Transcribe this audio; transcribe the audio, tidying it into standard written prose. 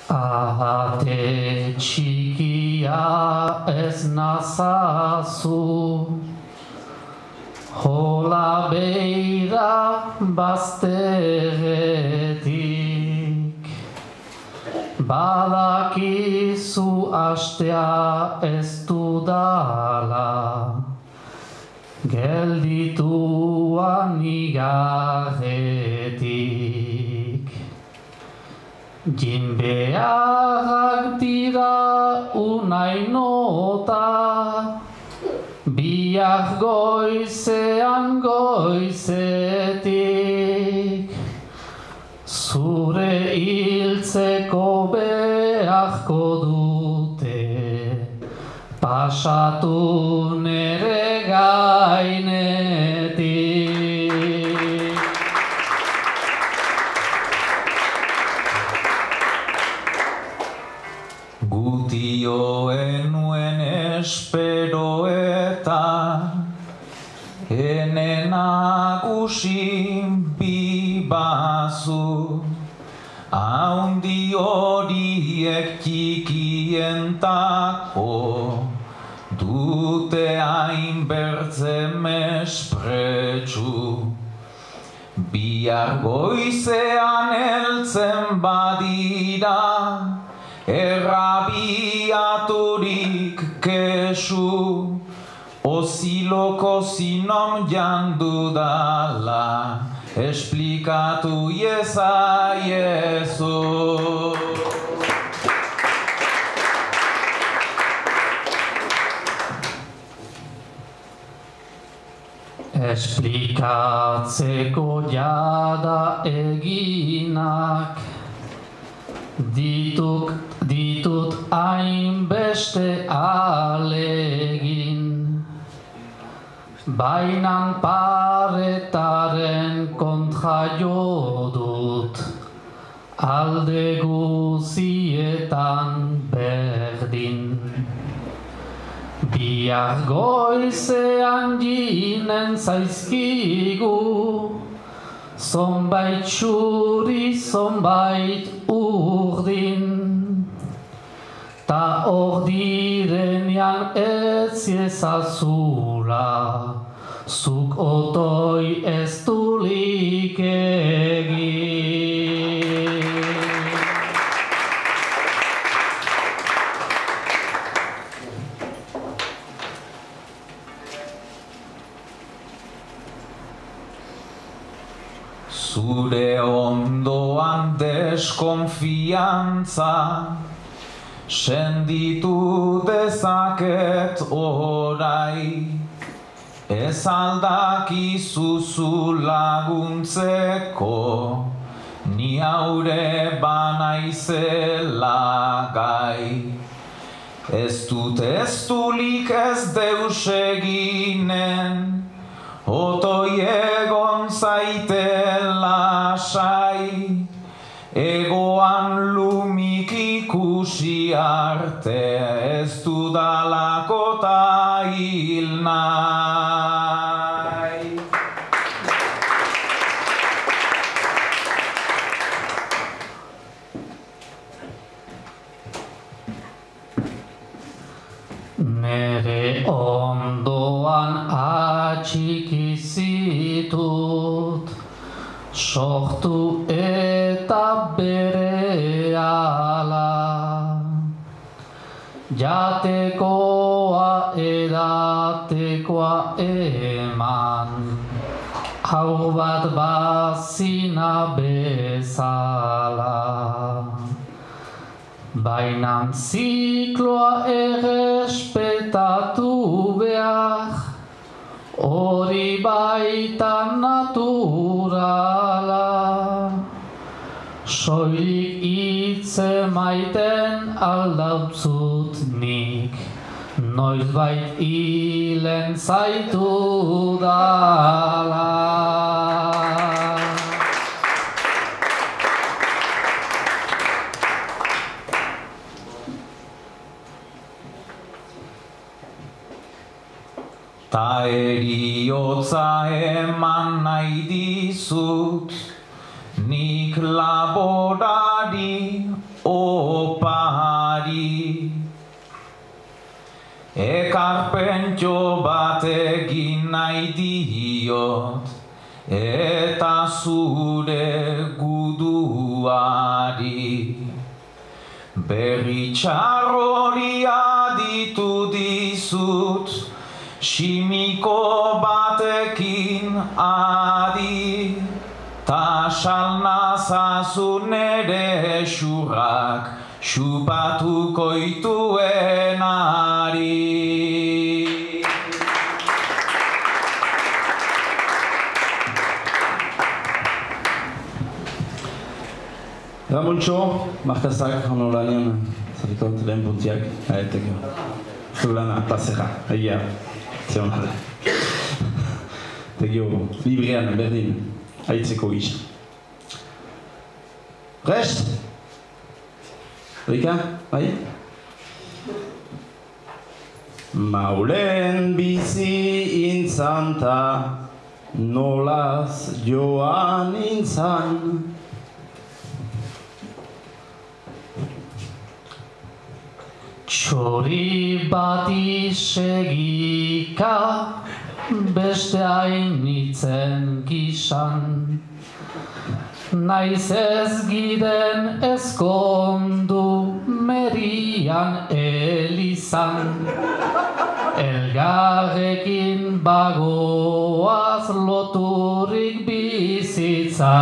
Ahate txikia ez nazazu, hola beira bazterretik. Badakizu astea ez dudala, geldituan igarretik. Jinbearrak dira unainota, biak goizean goizetik. Zure hiltzeko beharko dute, pasatu nere gainetik. Gutio enuen espero eta ene nagusi bibazu, haundi horiek txikientako dute hainbertze mespretsu. Bihar goizean heltzen badira, errabiaturik kesu, osiloko zinom jandu dala, esplikatu iezaiezu. Esplikatzeko jada eginak, ditut hainbeste alegin, bainan paretaren kontra jo dut, alde guzietan berdin. Bihar goizean jinen zaizkigu, zonbait txuri, zonbait urdin. Ta hor direnean ez ezazula, zuk otoi ez dulik egin. Zure ondoan deskonfiantza senditu dezaket orai, ez aldakizu laguntzeko, ni haure banaizela gai. Ez dulik ez deus eginen, otoi egon zaite lasai, egoan lumik ikusi arte, ez dudalako ta hil nahi. Nere ondoan atxiki zitut, sortu eta berehala. Jatekoa edatekoa eman, hau bat bazina bezala. Bainan zikloa errespetatu behar, hori baita naturala. Soilik hitze maiten aldautzut nik, noizbait hilen zaitu dala. Ta eriotza eman nahi dizut, nik laborari ekarpentxo bat egin nahi diot, eta zure guduari. Berri txarrori aditu dizut, simiko batekin adi, ta salnazazu nere xurrak, xupatuko ituen ari. Ramontxo, markazak honolanean, zarikot lehen puntiak, aheteko. Zulana, plazera, egia, zeon jale. Tegio, librean, berdin, aitzeko gisa. Rest? Rika, bai? Maulen bizi intzanta, nolaz joan intzan. Txori bati segika, beste hainitzen gisan. Naiz ez giden ezkondu merian elizan. Elgarrekin bagoaz loturik bizitza.